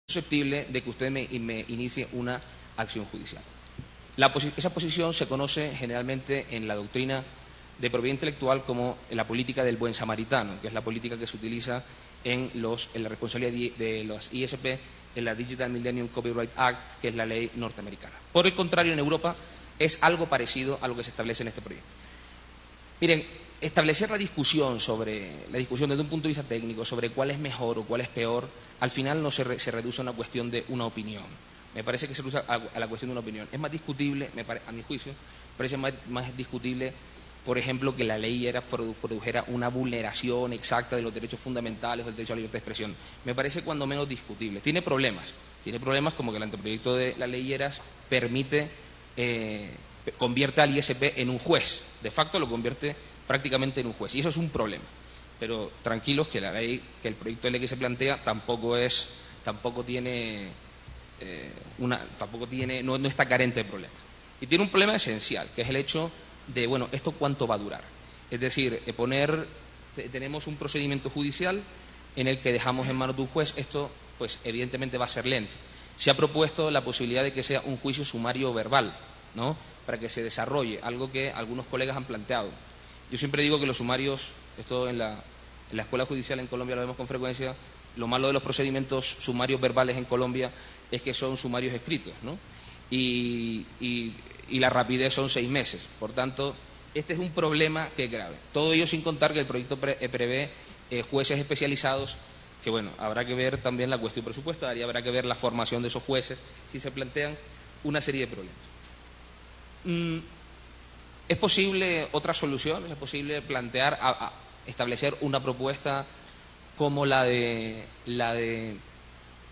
susceptible de que usted me inicie una acción judicial. Esa posición se conoce generalmente en la doctrina de propiedad intelectual como la política del buen samaritano, que es la política que se utiliza en la responsabilidad de los ISP, en la Digital Millennium Copyright Act, que es la ley norteamericana. Por el contrario, en Europa es algo parecido a lo que se establece en este proyecto. Miren, establecer la discusión desde un punto de vista técnico sobre cuál es mejor o cuál es peor, al final no se reduce a una cuestión de una opinión. Me parece que se reduce a la cuestión de una opinión. Es más discutible, a mi juicio, parece más discutible, por ejemplo, que la ley produjera una vulneración exacta de los derechos fundamentales o del derecho a la libertad de expresión. Me parece cuando menos discutible. Tiene problemas como que el anteproyecto de la ley Lleras convierte al ISP en un juez. De facto lo convierte prácticamente en un juez. Y eso es un problema. Pero tranquilos que el proyecto de ley que se plantea tampoco no está carente de problemas. Y tiene un problema esencial, que es el hecho de, bueno, ¿esto cuánto va a durar? Es decir, tenemos un procedimiento judicial en el que dejamos en manos de un juez. Esto, pues, evidentemente va a ser lento. Se ha propuesto la posibilidad de que sea un juicio sumario verbal, ¿no?, para que se desarrolle, algo que algunos colegas han planteado. Yo siempre digo que los sumarios, esto en la escuela judicial en Colombia lo vemos con frecuencia, lo malo de los procedimientos sumarios verbales en Colombia es que son sumarios escritos, ¿no? Y la rapidez son 6 meses. Por tanto, este es un problema que es grave. Todo ello sin contar que el proyecto prevé jueces especializados, que bueno, habrá que ver también la cuestión presupuestaria, habrá que ver la formación de esos jueces, si se plantean una serie de problemas. ¿Es posible otra solución? ¿Es posible plantear, establecer una propuesta como la de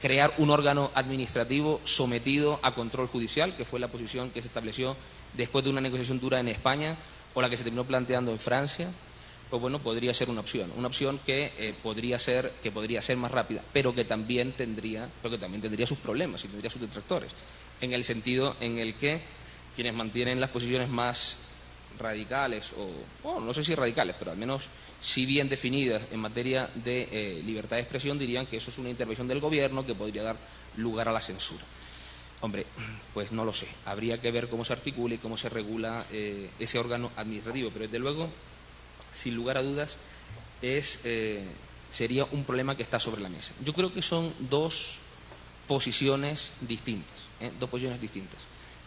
crear un órgano administrativo sometido a control judicial, que fue la posición que se estableció después de una negociación dura en España, o la que se terminó planteando en Francia? Pues bueno, podría ser una opción que podría ser más rápida, pero que también tendría sus problemas y tendría sus detractores, en el sentido en el que quienes mantienen las posiciones más radicales, o no sé si radicales, pero al menos si bien definidas en materia de libertad de expresión, dirían que eso es una intervención del gobierno que podría dar lugar a la censura. Hombre, pues no lo sé. Habría que ver cómo se articula y cómo se regula ese órgano administrativo, pero desde luego, sin lugar a dudas, sería un problema que está sobre la mesa. Yo creo que son dos posiciones distintas.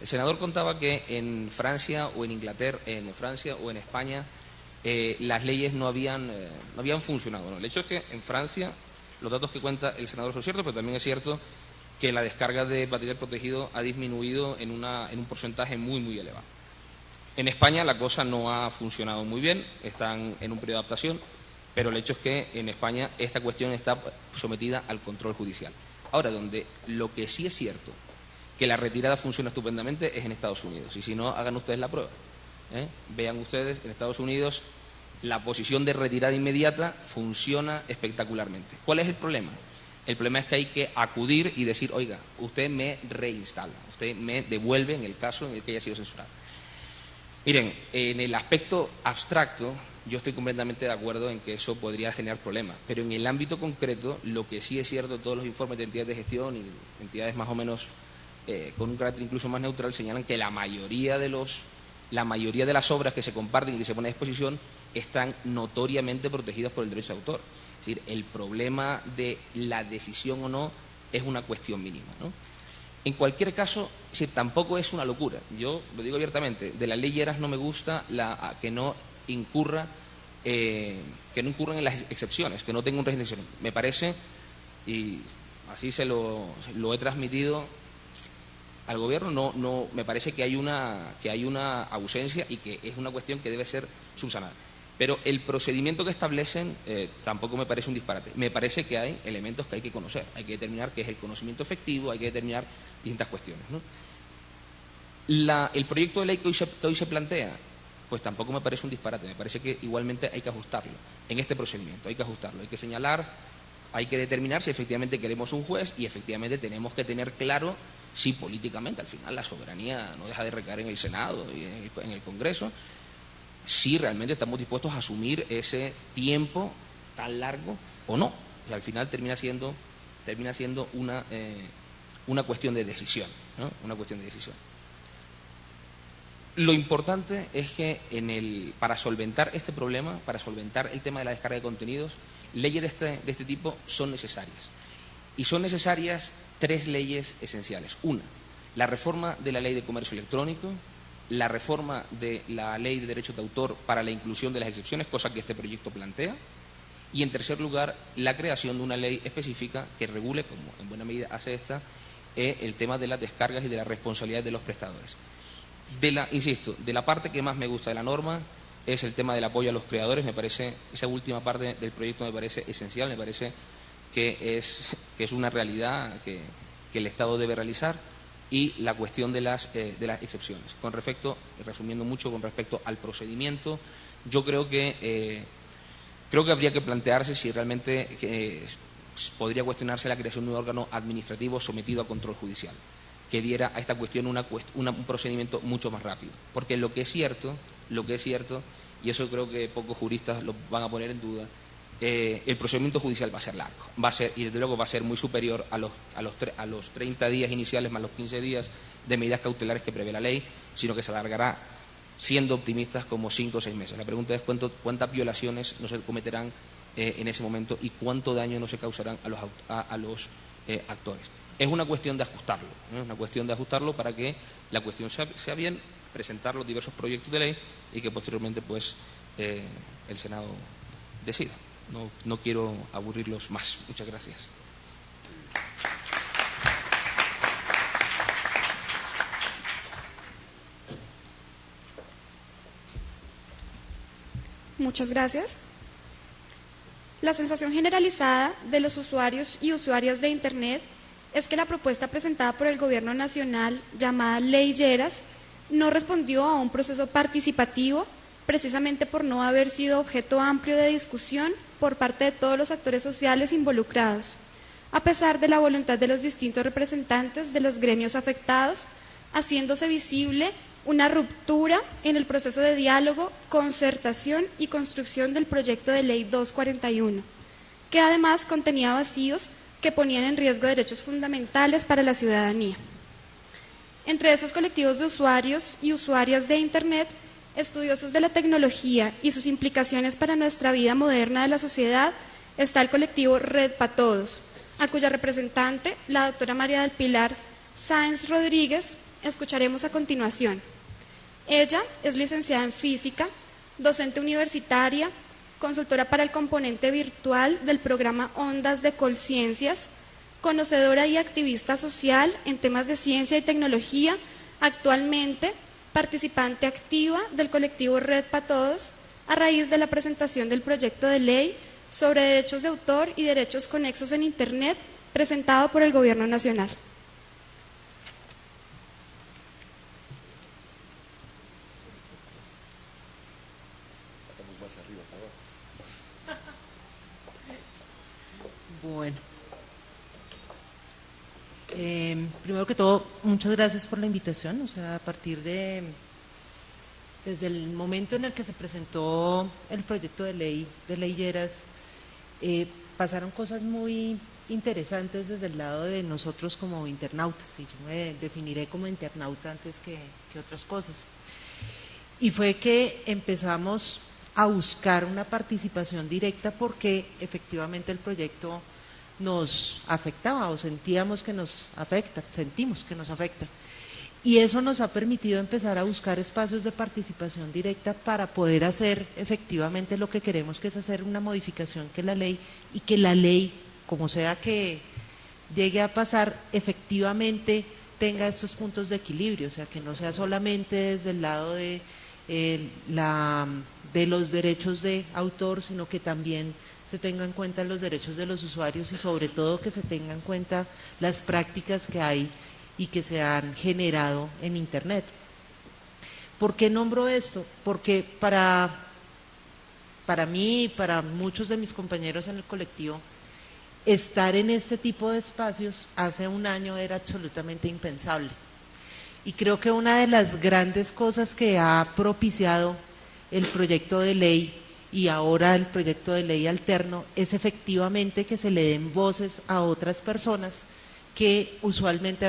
El senador contaba que en Francia o en Inglaterra, en Francia o en España, las leyes no habían funcionado, ¿no? El hecho es que en Francia los datos que cuenta el senador son ciertos, pero también es cierto que la descarga de material protegido ha disminuido en un porcentaje muy, muy elevado. En España la cosa no ha funcionado muy bien, están en un periodo de adaptación, pero el hecho es que en España esta cuestión está sometida al control judicial. Ahora, donde lo que sí es cierto que la retirada funciona estupendamente es en Estados Unidos. Y si no, hagan ustedes la prueba. Vean ustedes, en Estados Unidos la posición de retirada inmediata funciona espectacularmente. ¿Cuál es el problema? El problema es que hay que acudir y decir, oiga, usted me reinstala, usted me devuelve en el caso en el que haya sido censurado. Miren, en el aspecto abstracto yo estoy completamente de acuerdo en que eso podría generar problemas, pero en el ámbito concreto lo que sí es cierto, todos los informes de entidades de gestión y entidades más o menos con un carácter incluso más neutral señalan que la mayoría de las obras que se comparten y que se ponen a disposición están notoriamente protegidas por el derecho de autor. Es decir, el problema de la decisión o no es una cuestión mínima, ¿no? En cualquier caso, es decir, tampoco es una locura. Yo lo digo abiertamente, de la ley Lleras no me gusta que no incurran en las excepciones, que no tenga un régimen de excepción. Me parece, y así lo he transmitido al gobierno, no me parece que hay una ausencia y que es una cuestión que debe ser subsanada. Pero el procedimiento que establecen tampoco me parece un disparate. Me parece que hay elementos que hay que conocer, hay que determinar qué es el conocimiento efectivo, hay que determinar distintas cuestiones, ¿no? El proyecto de ley que hoy se plantea, pues tampoco me parece un disparate, me parece que igualmente hay que ajustarlo en este procedimiento, hay que ajustarlo, hay que señalar, hay que determinar si efectivamente queremos un juez y efectivamente tenemos que tener claro si políticamente al final la soberanía no deja de recaer en el Senado y en el Congreso, si realmente estamos dispuestos a asumir ese tiempo tan largo o no. Y al final termina siendo termina siendo una cuestión de decisión, ¿no? Una cuestión de decisión. Lo importante es que para solventar este problema, para solventar el tema de la descarga de contenidos, leyes de este tipo son necesarias. Y son necesarias 3 leyes esenciales. Una, la reforma de la Ley de Comercio Electrónico, la reforma de la Ley de Derechos de Autor para la inclusión de las excepciones, cosa que este proyecto plantea, y en tercer lugar, la creación de una ley específica que regule, como en buena medida hace esta, el tema de las descargas y de la responsabilidad de los prestadores. Insisto, de la parte que más me gusta de la norma es el tema del apoyo a los creadores. Me parece, esa última parte del proyecto me parece esencial, me parece que es una realidad que el Estado debe realizar, y la cuestión de las excepciones. Con respecto, resumiendo mucho, con respecto al procedimiento, yo creo que habría que plantearse si realmente podría cuestionarse la creación de un órgano administrativo sometido a control judicial, que diera a esta cuestión un procedimiento mucho más rápido. Porque lo que es cierto, y eso creo que pocos juristas lo van a poner en duda, el procedimiento judicial va a ser largo, y desde luego va a ser muy superior a los 30 días iniciales más los 15 días de medidas cautelares que prevé la ley, sino que se alargará, siendo optimistas, como 5 o 6 meses. La pregunta es cuántas violaciones no se cometerán en ese momento y cuánto daño no se causarán a los actores. Es una cuestión de ajustarlo, ¿no? Es una cuestión de ajustarlo para que la cuestión sea bien, presentar los diversos proyectos de ley y que posteriormente pues el Senado decida. No quiero aburrirlos más. Muchas gracias. Muchas gracias. La sensación generalizada de los usuarios y usuarias de Internet es que la propuesta presentada por el Gobierno Nacional, llamada Ley Lleras, no respondió a un proceso participativo, precisamente por no haber sido objeto amplio de discusión por parte de todos los actores sociales involucrados, a pesar de la voluntad de los distintos representantes de los gremios afectados, haciéndose visible una ruptura en el proceso de diálogo, concertación y construcción del proyecto de ley 241, que además contenía vacíos que ponían en riesgo derechos fundamentales para la ciudadanía. Entre esos colectivos de usuarios y usuarias de Internet, estudiosos de la tecnología y sus implicaciones para nuestra vida moderna de la sociedad, está el colectivo Red Pa' Todos, a cuya representante, la doctora María del Pilar Sáenz Rodríguez, escucharemos a continuación. Ella es licenciada en física, docente universitaria, consultora para el componente virtual del programa Ondas de Colciencias, conocedora y activista social en temas de ciencia y tecnología, actualmente participante activa del colectivo Red Pa' Todos, a raíz de la presentación del proyecto de ley sobre derechos de autor y derechos conexos en Internet, presentado por el Gobierno Nacional. Bueno, primero que todo, muchas gracias por la invitación. O sea, desde el momento en el que se presentó el proyecto de ley Lleras, pasaron cosas muy interesantes desde el lado de nosotros como internautas, y yo me definiré como internauta antes que otras cosas. Y fue que empezamos a buscar una participación directa porque efectivamente el proyecto nos afectaba o sentíamos que nos afecta, sentimos que nos afecta. Y eso nos ha permitido empezar a buscar espacios de participación directa para poder hacer efectivamente lo que queremos, que es hacer una modificación que la ley, y que la ley, como sea que llegue a pasar, efectivamente tenga estos puntos de equilibrio, o sea, que no sea solamente desde el lado de los derechos de autor, sino que también se tengan en cuenta los derechos de los usuarios y sobre todo que se tengan en cuenta las prácticas que hay y que se han generado en Internet. ¿Por qué nombro esto? Porque para mí y para muchos de mis compañeros en el colectivo, estar en este tipo de espacios hace un año era absolutamente impensable. Y creo que una de las grandes cosas que ha propiciado el proyecto de ley y ahora el proyecto de ley alterno es efectivamente que se le den voces a otras personas que usualmente